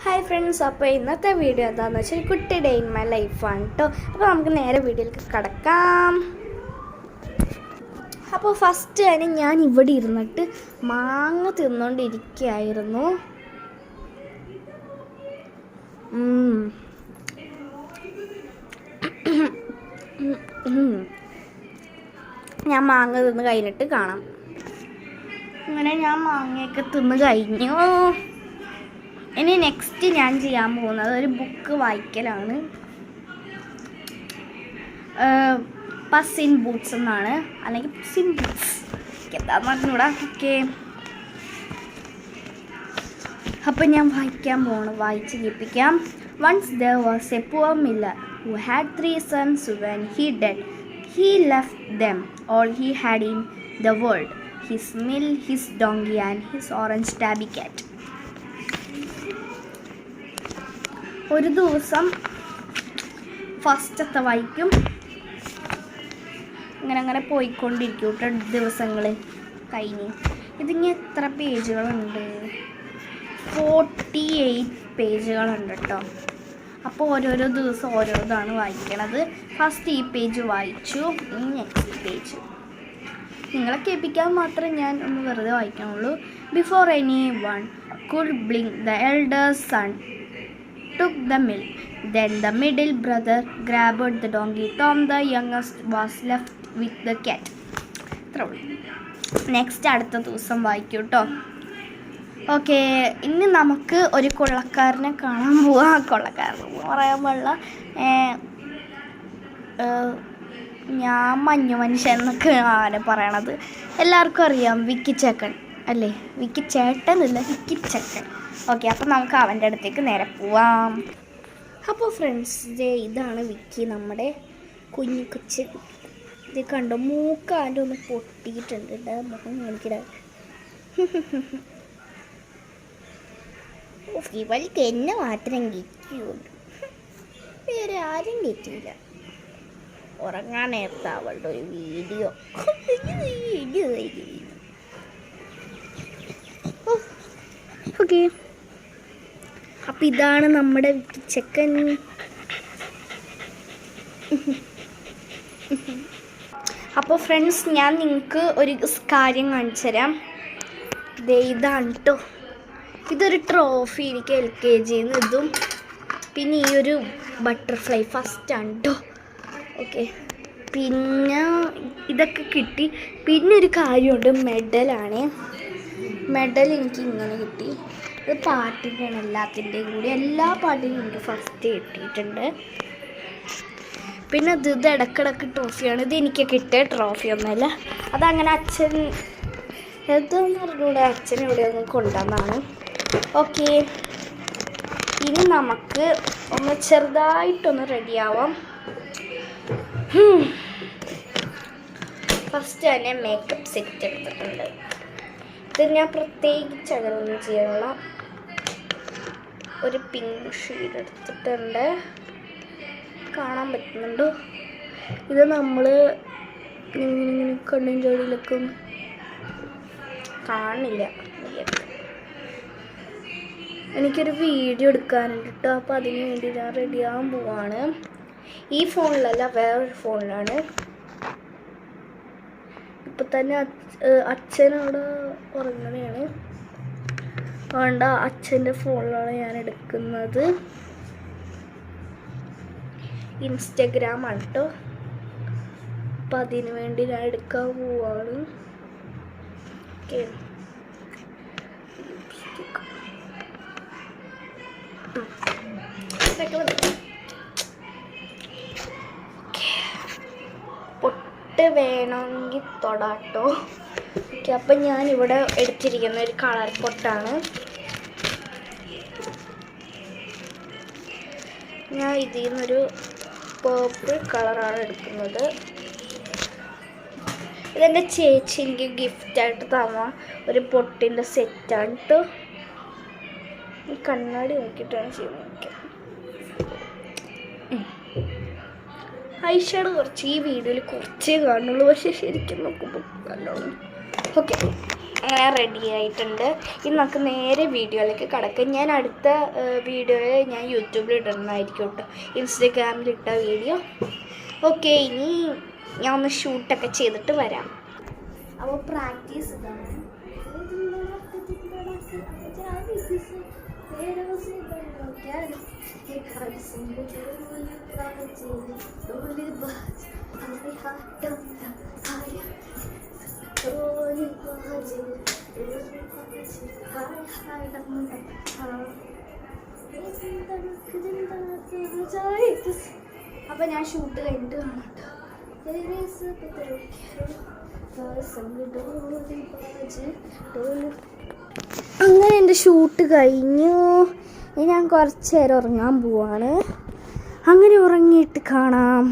Hi friends, അപ്പോൾ ഇന്നത്തെ video എന്താണെന്ന് വെച്ചാൽ കുട്ടി ഡേ ഇൻ മൈ ലൈഫാണ് കേട്ടോ. അപ്പോൾ നമുക്ക് നേരെ വീഡിയോയിലേക്ക് കിടക്കാം. അപ്പോൾ ഫസ്റ്റ് തന്നെ ഞാൻ ഇവിടെ ഇരുന്നിട്ട് മാങ്ങ തിന്നുകൊണ്ടിരിക്കുകയായിരുന്നു. ഞാൻ മാങ്ങ തിന്ന് കഴിഞ്ഞിട്ട് കാണാം. അങ്ങനെ ഞാൻ മാങ്ങയൊക്കെ തിന്ന് കഴിഞ്ഞു. ഇനി നെക്സ്റ്റ് ഞാൻ ചെയ്യാൻ പോകുന്നത് ഒരു ബുക്ക് വായിക്കലാണ്. പസ് ഇൻ ബൂട്ട്സ് എന്നാണ്, അല്ലെങ്കിൽ പസ് ഇൻ ബൂട്ട്സ് എന്താന്ന് പറഞ്ഞൂടാ. ഓക്കെ, അപ്പം ഞാൻ വായിക്കാൻ പോകണം, വായിച്ച് കേൾപ്പിക്കാം. Once there was a poor miller who had 3 sons. When he died, he left them all he had in the world: his mill, his donkey, and his orange tabby cat. ഒരു ദിവസം ഫസ്റ്റത്തെ വായിക്കും. അങ്ങനെ പോയിക്കൊണ്ടിരിക്കും കേട്ടോ. ദിവസങ്ങൾ കഴിഞ്ഞ് ഇതിന് എത്ര പേജുകളുണ്ട്? 48 പേജുകളുണ്ട് കേട്ടോ. അപ്പോൾ ഓരോരോ ദിവസം ഓരോതാണ് വായിക്കണത്. ഫസ്റ്റ് ഈ പേജ് വായിച്ചു, ഇനി നെക്സ്റ്റ് പേജ് നിങ്ങളെ കേൾപ്പിക്കാൻ മാത്രമേ ഞാൻ ഒന്ന് വെറുതെ വായിക്കണുള്ളൂ. Before anyone could blink, the elder son took the mill. Then the middle brother grabbed the donkey. Tom, the youngest, was left with the cat. Next അടുത്ത ദിവസം വായിക്കും കേട്ടോ. ഓക്കെ, ഇനി നമുക്ക് ഒരു കൊള്ളക്കാരനെ കാണാൻ പോവാം. കൊള്ളക്കാരൻ പറയാൻ പാടില്ല, ഞാൻ മഞ്ഞു മനുഷ്യൻ എന്നൊക്കെ ആണ് പറയണത്. എല്ലാവർക്കും അറിയാം, വിക്കിച്ചേക്കൻ അല്ലേ? വിക്കിച്ചേട്ടനല്ല, വിക്കിച്ചേക്കൻ. ഓക്കെ, അപ്പം നമുക്ക് അവൻ്റെ അടുത്തേക്ക് നേരെ പോവാം. അപ്പോൾ ഫ്രണ്ട്സ്, ഇതാണ് വിക്കി, നമ്മുടെ കുഞ്ഞു കൊച്ച്. ഇത് കണ്ടോ, മൂക്കാൻ്റെ ഒന്ന് പൊട്ടിയിട്ടുണ്ട്. മുഖം കാണിക്കട. ഇവൾക്ക് എന്നെ മാത്രം കിറ്റിയുള്ളൂ, വേറെ ആരും കിട്ടിയില്ല. ഉറങ്ങാൻ നേരത്തെ അവളുടെ ഒരു വീഡിയോ. ഓക്കെ, അപ്പം ഇതാണ് നമ്മുടെ വിക്കിച്ചക്കൻ. അപ്പോൾ ഫ്രണ്ട്സ്, ഞാൻ നിങ്ങൾക്ക് ഒരു കാര്യം കാണിച്ചു തരാം. ഇതാണ് കേട്ടോ, ഇതൊരു ട്രോഫി എനിക്ക് LKG ഇതും, പിന്നെ ഈ ഒരു ബട്ടർഫ്ലൈ ഫസ്റ്റാണ് കേട്ടോ. ഓക്കെ, പിന്നെ ഇതൊക്കെ കിട്ടി. പിന്നെ ഒരു കാര്യമുണ്ട്, മെഡലാണ്. മെഡൽ എനിക്ക് ഇങ്ങനെ കിട്ടി. ഇത് പാട്ടിൻ്റെയാണ്, എല്ലാത്തിൻ്റെയും കൂടി എല്ലാ പാട്ടിനും എനിക്ക് ഫസ്റ്റ് കിട്ടിയിട്ടുണ്ട്. പിന്നെ ഇത് ഇടക്കിടക്ക് ട്രോഫിയാണ്. ഇത് എനിക്ക് കിട്ടിയ ട്രോഫിയൊന്നുമല്ല, അതങ്ങനെ അച്ഛൻ എതെന്ന് പറഞ്ഞൂടെ, അച്ഛൻ ഇവിടെ ഒന്ന് കൊണ്ടുവന്നാണ്. ഓക്കെ, ഇനി നമുക്ക് ഒന്ന് ചെറുതായിട്ടൊന്ന് റെഡിയാവാം. ഫസ്റ്റ് തന്നെ മേക്കപ്പ് സെറ്റ് എടുത്തിട്ടുണ്ട്. ഇത് ഞാൻ പ്രത്യേകിച്ച് അങ്ങനെ ഒന്നും ചെയ്യാനുള്ള ഒരു പിങ്ക് ഷെയ്ഡ് എടുത്തിട്ടുണ്ട്. കാണാൻ പറ്റുന്നുണ്ടോ? ഇത് നമ്മൾ ഇങ്ങനെ കണ്ണിൻ ജോലിയിലൊക്കെ കാണില്ല. എനിക്കൊരു വീഡിയോ എടുക്കാനുണ്ട് കേട്ടോ. അപ്പോൾ അതിന് വേണ്ടി ഞാൻ റെഡിയാകാൻ പോവാണ്. ഈ ഫോണിലല്ല, വേറൊരു ഫോണിലാണ്. ഇപ്പം തന്നെ അച്ഛനവിടെ ഉറങ്ങുകയാണ്. വേണ്ട, അച്ഛൻ്റെ ഫോണിലാണ് ഞാൻ എടുക്കുന്നത്. ഇൻസ്റ്റഗ്രാമാണ് കേട്ടോ. അപ്പം അതിന് വേണ്ടി ഞാൻ എടുക്കാൻ പോവാണ്. ഓക്കെ, പൊട്ട് വേണമെങ്കിൽ തൊടാട്ടോ. ഓക്കെ, അപ്പം ഞാനിവിടെ എടുത്തിരിക്കുന്ന ഒരു കളർ പൊട്ടാണ്. ഞാൻ ഇതിൽ നിന്നൊരു പേർപ്പിൾ കളറാണ് എടുക്കുന്നത്. ഇതെൻ്റെ ചേച്ചി എനിക്ക് ഗിഫ്റ്റായിട്ട് തന്ന ഒരു പൊട്ടിൻ്റെ സെറ്റാണ് കേട്ടോ. ഈ കണ്ണാടി നോക്കിയിട്ടാണ് ചെയ്യുന്നത്. ഐഷാഡ് കുറച്ച് ഈ വീഡിയോയിൽ കുറച്ചേ കാണുള്ളൂ, പക്ഷെ ശരിക്കും നോക്കുമ്പോൾ നല്ലോണം. ഓക്കെ, അങ്ങനെ റെഡി ആയിട്ടുണ്ട്. ഇനി നമുക്ക് നേരെ വീഡിയോയിലേക്ക് കിടക്കാം. ഞാൻ അടുത്ത വീഡിയോയിൽ ഞാൻ യൂട്യൂബിൽ ഇടുന്നതായിരിക്കും കേട്ടോ, ഇൻസ്റ്റഗ്രാമിലിട്ട വീഡിയോ. ഓക്കെ, ഇനി ഞാൻ ഒന്ന് ഷൂട്ടൊക്കെ ചെയ്തിട്ട് വരാം. അപ്പോൾ പ്രാക്ടീസ് ഇതാണ്. അപ്പം ഞാൻ ഷൂട്ട് കഴിഞ്ഞിട്ട് കാണാം കേട്ടോ. അങ്ങനെ എൻ്റെ ഷൂട്ട് കഴിഞ്ഞു. ഇനി ഞാൻ കുറച്ച് നേരം ഉറങ്ങാൻ പോവാണ്. അങ്ങനെ ഉറങ്ങിയിട്ട് കാണാം.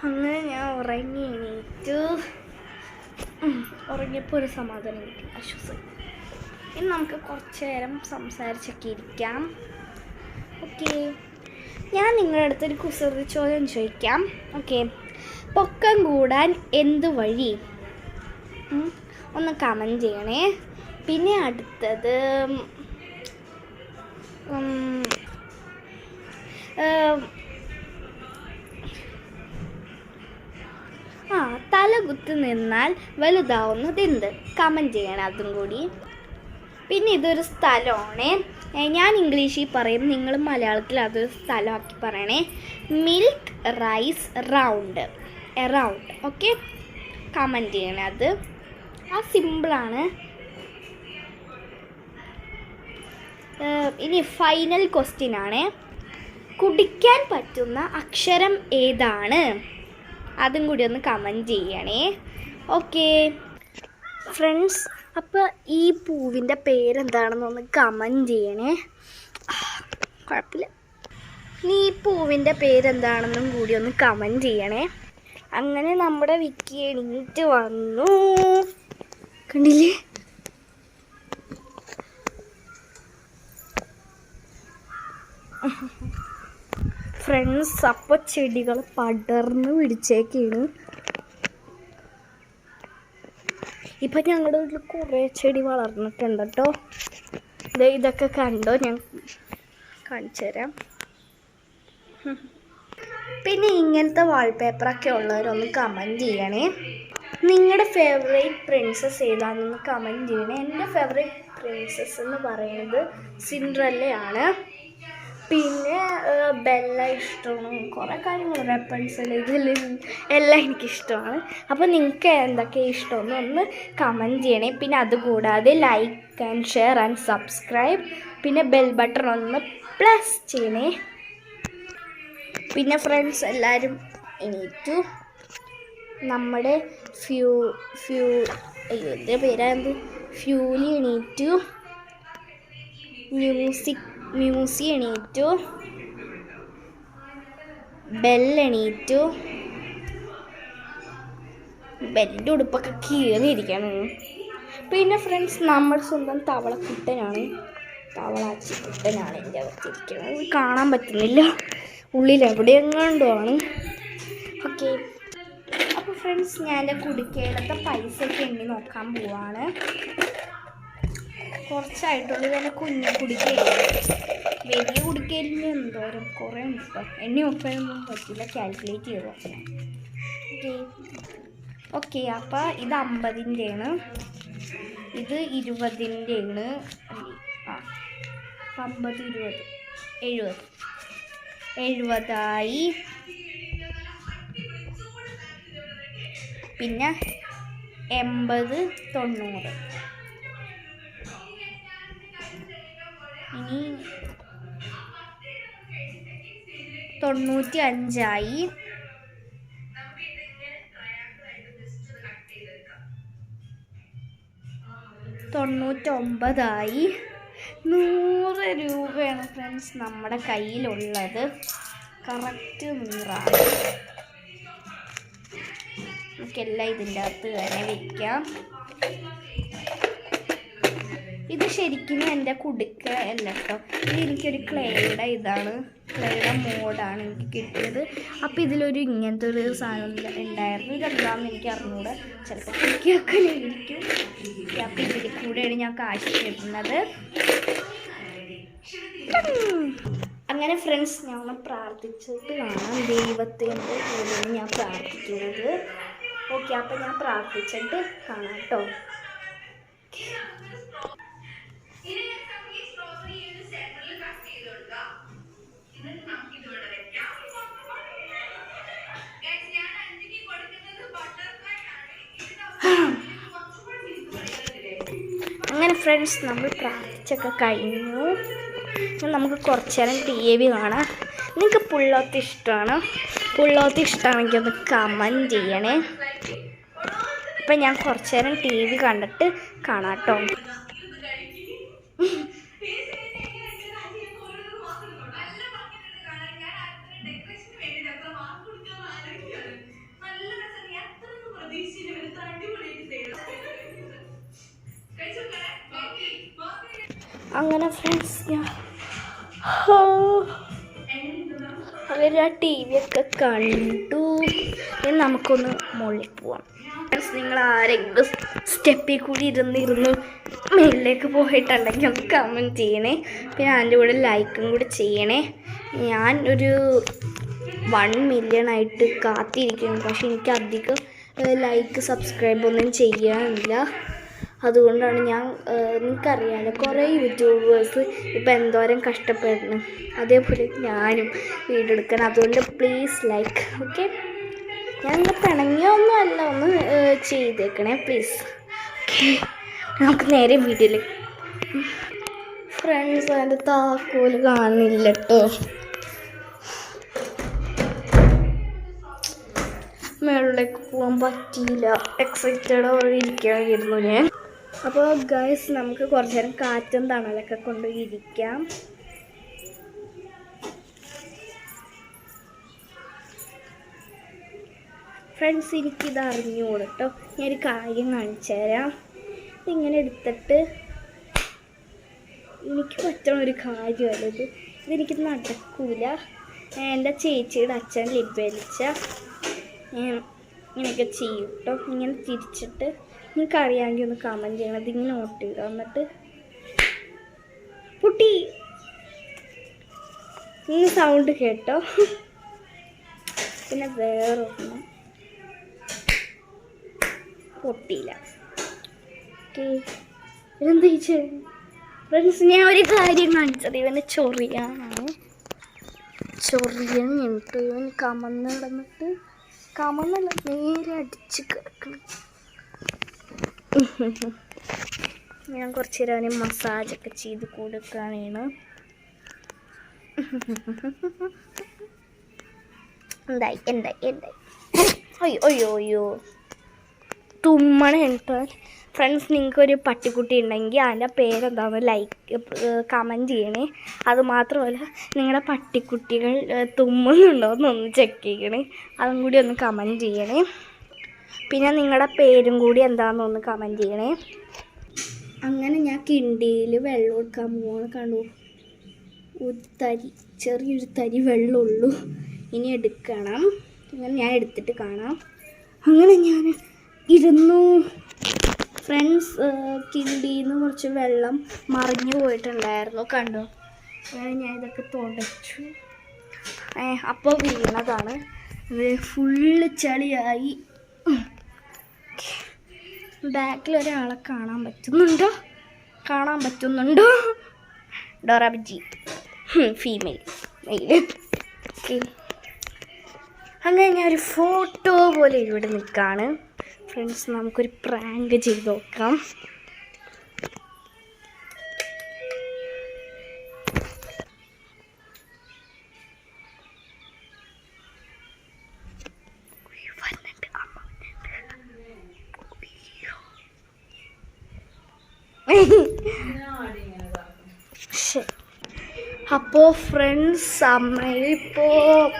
അങ്ങനെ ഞാൻ ഉറങ്ങി എണീറ്റു. ഉറങ്ങിയപ്പോൾ ഒരു സമാധാനം കിട്ടി, ആശ്വാസം. ഇനി നമുക്ക് കുറച്ച് നേരം സംസാരിച്ചൊക്കെ ഇരിക്കാം. ഓക്കെ, ഞാൻ നിങ്ങളുടെ അടുത്തൊരു കുസൃതി ചോദ്യം ചോദിക്കാം. ഓക്കെ, പൊക്കം കൂടാൻ എന്ത് വഴി? ഒന്ന് കമൻറ്റ് ചെയ്യണേ. പിന്നെ അടുത്തത് തല കുത്തി നിന്നാൽ വലുതാവുന്നത് എന്ത്? കമൻറ്റ് ചെയ്യണം അതും കൂടി. പിന്നെ ഇതൊരു സ്ഥലമാണ്. ഞാൻ ഇംഗ്ലീഷിൽ പറയും, നിങ്ങൾ മലയാളത്തിൽ അതൊരു സ്ഥലമാക്കി പറയണേ. Milk rice round, around. Okay, comment ചെയ്യണേ. അത് സിമ്പിളാണ്. ഇനി ഫൈനൽ ക്വസ്റ്റ്യൻ ആണ്. കുടിക്കാൻ പറ്റുന്ന അക്ഷരം ഏതാണ്? അതും കൂടി ഒന്ന് കമൻറ്റ് ചെയ്യണേ. ഓക്കെ ഫ്രണ്ട്സ്, അപ്പോൾ ഈ പൂവിൻ്റെ പേരെന്താണെന്നൊന്ന് കമൻറ്റ് ചെയ്യണേ. കുഴപ്പമില്ല. ഇനി ഈ പൂവിൻ്റെ പേരെന്താണെന്നും കൂടി ഒന്ന് കമൻറ്റ് ചെയ്യണേ. അങ്ങനെ നമ്മുടെ വിക്കി എണീറ്റ് വന്നു, കണ്ടില്ലേ? ഫ്രണ്ട്സ്, അപ്പോൾ ചെടികൾ പടർന്ന് പിടിച്ചേക്കാണ്. ഇപ്പം ഞങ്ങളുടെ വീട്ടിൽ കുറേ ചെടി വളർന്നിട്ടുണ്ട് കേട്ടോ. ഇതൊക്കെ കണ്ടോ, ഞാൻ കാണിച്ചു തരാം. പിന്നെ ഇങ്ങനത്തെ വാൾപേപ്പറൊക്കെ ഉള്ളവരൊന്ന് കമൻറ്റ് ചെയ്യണേ. നിങ്ങളുടെ ഫേവറേറ്റ് പ്രിൻസസ് ഏതാണെന്ന് കമൻറ്റ് ചെയ്യണേ. എൻ്റെ ഫേവറേറ്റ് പ്രിൻസസ് എന്ന് പറയുന്നത് സിൻഡ്രല്ലയാണ്. പിന്നെ ബെല്ല ഇഷ്ടമാണ്. കുറേ കാര്യങ്ങൾ, റെപ്പൻസിൽ, ഇതിൽ എല്ലാം എനിക്കിഷ്ടമാണ്. അപ്പോൾ നിങ്ങൾക്ക് എന്തൊക്കെ ഇഷ്ടമെന്ന് ഒന്ന് കമൻറ്റ് ചെയ്യണേ. പിന്നെ അതുകൂടാതെ like and share and subscribe, പിന്നെ ബെൽ ബട്ടൺ ഒന്ന് പ്ലസ് ചെയ്യണേ. പിന്നെ ഫ്രണ്ട്സ് എല്ലാവരും എണീറ്റു. നമ്മുടെ എൻ്റെ പേരായത് ഫ്യൂലി എണീറ്റു. മ്യൂസി എണീറ്റു. ബെല്ലെണീറ്റു. ബെല്ലിൻ്റെ ഉടുപ്പൊക്കെ കീറിയിരിക്കണം. പിന്നെ ഫ്രണ്ട്സ്, നമ്മുടെ സ്വന്തം തവളക്കുട്ടനാണ്, തവളാച്ചിക്കുട്ടനാണ് എൻ്റെ അകത്തിരിക്കുന്നത്. കാണാൻ പറ്റുന്നില്ല, ഉള്ളിൽ എവിടെയെങ്ങാണ്ടുമാണ്. ഓക്കെ, അപ്പോൾ ഫ്രണ്ട്സ്, ഞാൻ എൻ്റെ കുടിക്കയിലത്തെ പൈസയൊക്കെ എണ്ണി നോക്കാൻ പോവാണ്. കുറച്ചായിട്ടുള്ളൂ. ഇതെന്നെ കുഞ്ഞു കുടിക്കയില്ല, വലിയ കുടിക്കയിലിന് എന്തോരം കുറേ ഉണ്ട് കേട്ടോ. എണ്ണി നോക്കാനൊന്നും പറ്റില്ല, കാൽക്കുലേറ്റ് ചെയ്തു നോക്കണം. ഓക്കെ, അപ്പോൾ ഇത് 50-ൻ്റെയാണ്, ഇത് 20-ൻ്റെയാണ്. 50, 20, 70 പിന്നെ 80, 90. ഇനി 95 99 100 രൂപയാണ് ഫ്രണ്ട്സ് നമ്മുടെ കയ്യിലുള്ളത്. കറക്റ്റ് 100ആണ്. നമുക്കെല്ലാം ഇതിൻ്റെ അകത്ത് തന്നെ വയ്ക്കാം. ഇത് ശരിക്കും എൻ്റെ കുടുക്ക അല്ല കേട്ടോ. ഇത് എനിക്കൊരു ക്ലേയുടെ ക്ലേയുടെ മോഡാണ് എനിക്ക് കിട്ടിയത്. അപ്പോൾ ഇതിലൊരു ഇങ്ങനത്തെ ഒരു സാധനം ഉണ്ടായിരുന്നു. ഇതെന്താണെന്ന് എനിക്ക് അറിഞ്ഞൂടെ. ചിലപ്പോൾ കുക്കിയൊക്കെ ഇരിക്കും. അപ്പോൾ ഇതിൽ കൂടെയാണ് ഞാൻ കാശ് കിട്ടുന്നത്. അങ്ങനെ ഫ്രണ്ട്സ് ഞങ്ങൾ പ്രാർത്ഥിച്ചിട്ട് കാണാം. ദൈവത്തിൻ്റെ കൂടെയാണ് ഞാൻ പ്രാർത്ഥിക്കുന്നത്. ഓക്കെ, അപ്പോൾ ഞാൻ പ്രാർത്ഥിച്ചിട്ട് കാണാം കേട്ടോ. അങ്ങനെ ഫ്രണ്ട്സ് നമ്മൾ പ്രാർത്ഥിച്ചൊക്കെ കഴിഞ്ഞു. നമുക്ക് കുറച്ച് നേരം TV കാണാം. നിങ്ങൾക്ക് പുള്ളോത്ത് ഇഷ്ടമാണ്? പുള്ളോത്ത് ഇഷ്ടമാണെങ്കിൽ ഒന്ന് കമൻറ്റ് ചെയ്യണേ. അപ്പം ഞാൻ കുറച്ച് നേരം TV കണ്ടിട്ട് കാണാം കേട്ടോ. അങ്ങനെ ഫ്രണ്ട്സ് അവർ ആ TV ഒക്കെ കണ്ടു. നമുക്കൊന്ന് മുകളിൽ പോവാം. ഫ്രണ്ട്സ് നിങ്ങൾ ആരെങ്കിലും സ്റ്റെപ്പിൽ കൂടി ഇരുന്ന് മേളിലേക്ക് പോയിട്ടുണ്ടെങ്കിൽ ഒന്ന് കമൻറ്റ് ചെയ്യണേ. പിന്നെ അതിൻ്റെ കൂടെ ലൈക്കും കൂടി ചെയ്യണേ. ഞാൻ ഒരു 1 മില്യൺ ആയിട്ട് കാത്തിരിക്കുന്നു. പക്ഷെ എനിക്ക് അധികം ലൈക്ക് സബ്സ്ക്രൈബ് ഒന്നും ചെയ്യാനില്ല. അതുകൊണ്ടാണ് നിങ്ങൾക്കറിയാമല്ലോ കുറേ യൂട്യൂബേഴ്സ് ഇപ്പം എന്തോരം കഷ്ടപ്പെടുന്നു. അതേപോലെ ഞാനും വീഡിയോ എടുക്കണം. അതുകൊണ്ട് പ്ലീസ് ലൈക്ക്. ഓക്കെ, ഞാൻ പിണങ്ങിയൊന്നും അല്ല, ഒന്ന് ചെയ്തേക്കണേ പ്ലീസ്. ഓക്കെ, നമുക്ക് നേരെ വീഡിയോയിൽ. ഫ്രണ്ട്സ് അതിൻ്റെ താക്കോല് കാണുന്നില്ല കേട്ടോ. മേളിലേക്ക് പോകാൻ പറ്റിയില്ല. എക്സൈറ്റഡോടെ ഇരിക്കുകയായിരുന്നു ഞാൻ. അപ്പോൾ ഗൈസ് നമുക്ക് കുറച്ച് നേരം കാറ്റും തണലൊക്കെ കൊണ്ട് ഇരിക്കാം. ഫ്രണ്ട്സ് എനിക്കിത് അറിഞ്ഞുകൂടെ കേട്ടോ. ഞാനൊരു കാര്യം കാണിച്ചു തരാം. ഇതിങ്ങനെ എടുത്തിട്ട് എനിക്ക് പറ്റണ ഒരു കാര്യമല്ല ഇതെനിക്ക് നടക്കൂല. എൻ്റെ ചേച്ചിയുടെ അച്ഛൻ ലിബലിച്ച ഇങ്ങനെയൊക്കെ ചെയ്യും കേട്ടോ. ഇങ്ങനെ തിരിച്ചിട്ട് നിങ്ങൾക്ക് അറിയാമെങ്കിൽ ഒന്ന് കമൻറ്റ് ചെയ്യണം. ഇതിങ്ങനെ ഓട്ടിയിടുക. എന്നിട്ട് പൊട്ടി ഇങ്ങനെ സൗണ്ട് കേട്ടോ. പിന്നെ വേറൊന്നും പൊട്ടിയില്ല. ഓക്കെ, ഇതെന്താ ഫ്രണ്ട്സ് ഞാൻ ഒരു കാര്യം കാണിച്ചത്. ഇവനെ ചൊറിയാനാണ്. ചൊറിയാൻ എന്നിട്ട് ഇവൻ കമന്ന് കിടന്നിട്ട് കമന്നല്ല നേരെ അടിച്ച് കിടക്കണം. ഞാൻ കുറച്ച് നേരം അവന് മസാജൊക്കെ ചെയ്ത് കൊടുക്കുകയാണ്. എന്തായി അയ്യോ തുമ്മണ കേട്ടോ. ഫ്രണ്ട്സ് നിങ്ങൾക്കൊരു പട്ടിക്കുട്ടി ഉണ്ടെങ്കിൽ അതിൻ്റെ പേരെന്താണെന്ന് കമൻറ്റ് ചെയ്യണേ. അതുമാത്രമല്ല നിങ്ങളുടെ പട്ടിക്കുട്ടികൾ തുമ്മുന്നുണ്ടോ എന്നൊന്ന് ചെക്ക് ചെയ്യണേ. അതും കൂടി ഒന്ന് കമൻറ്റ് ചെയ്യണേ. പിന്നെ നിങ്ങളുടെ പേരും കൂടി എന്താണെന്നൊന്ന് കമൻറ്റ് ചെയ്യണേ. അങ്ങനെ ഞാൻ കിണ്ടിയിൽ വെള്ളം എടുക്കാൻ പോവാണ്. കണ്ടു, ചെറിയൊരു തരി വെള്ളമുള്ളൂ. ഇനി എടുക്കണം. അങ്ങനെ ഞാൻ എടുത്തിട്ട് കാണാം. അങ്ങനെ ഞാൻ ഇരുന്നു. ഫ്രണ്ട്സ് കിണ്ടിയിൽ നിന്ന് കുറച്ച് വെള്ളം മറിഞ്ഞു പോയിട്ടുണ്ടായിരുന്നു. കണ്ടോ, അങ്ങനെ ഞാൻ ഇതൊക്കെ തുടച്ചു. അപ്പോൾ വീണതാണ്. ഫുള്ള് ചളിയായി. ബാക്കിൽ ഒരാളെ കാണാൻ പറ്റുന്നുണ്ടോ? ഡോറാബിജി ഫീമെയിൽ മെയിൽ. ഓക്കെ, അങ്ങനെ ഞാനൊരു ഫോട്ടോ പോലെ ഇവിടെ നിൽക്കുകയാണ്. ഫ്രണ്ട്സ് നമുക്കൊരു പ്രാങ്ക് ചെയ്ത് നോക്കാം. അപ്പോൾ ഫ്രണ്ട്സ് സമയമിപ്പോൾ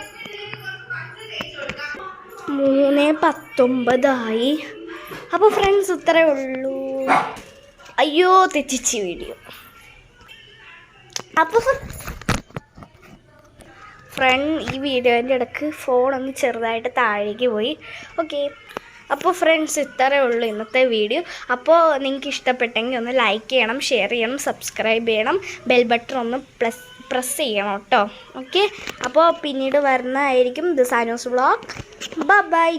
3:19 അപ്പോൾ ഫ്രണ്ട്സ് ഇത്രയേ ഉള്ളൂ. അയ്യോ തെറ്റിച്ച് വീഡിയോ. അപ്പോൾ ഈ വീഡിയോൻ്റെ ഇടയ്ക്ക് ഫോണൊന്ന് ചെറുതായിട്ട് താഴേക്ക് പോയി. ഓക്കെ, അപ്പോൾ ഫ്രണ്ട്സ് ഇത്രയേ ഉള്ളൂ ഇന്നത്തെ വീഡിയോ. അപ്പോൾ നിങ്ങൾക്ക് ഇഷ്ടപ്പെട്ടെങ്കിൽ ഒന്ന് ലൈക്ക് ചെയ്യണം, ഷെയർ ചെയ്യണം, സബ്സ്ക്രൈബ് ചെയ്യണം, ബെൽ ബട്ടൺ ഒന്ന് പ്രസ് ചെയ്യണം കേട്ടോ. ഓക്കെ, അപ്പോൾ പിന്നീട് വരുന്നതായിരിക്കും ദി സാനൂസ് വ്ളോഗ്. ബൈ.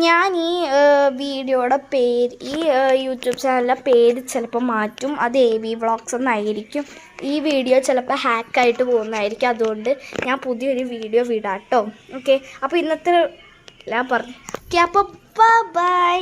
ഞാൻ ഈ വീഡിയോയുടെ പേര്, ഈ യൂട്യൂബ് ചാനലിൻ്റെ പേര് ചിലപ്പോൾ മാറ്റും. അത് AV വ്ളോഗ്സ് എന്നായിരിക്കും. ഈ വീഡിയോ ചിലപ്പോൾ ഹാക്കായിട്ട് പോകുന്നതായിരിക്കും. അതുകൊണ്ട് ഞാൻ പുതിയൊരു വീഡിയോ വിടാം കേട്ടോ. ഓക്കെ, അപ്പോൾ ഇന്നത്തെ എല്ലാം പറഞ്ഞു. ഓക്കെ, അപ്പോൾ ബൈ.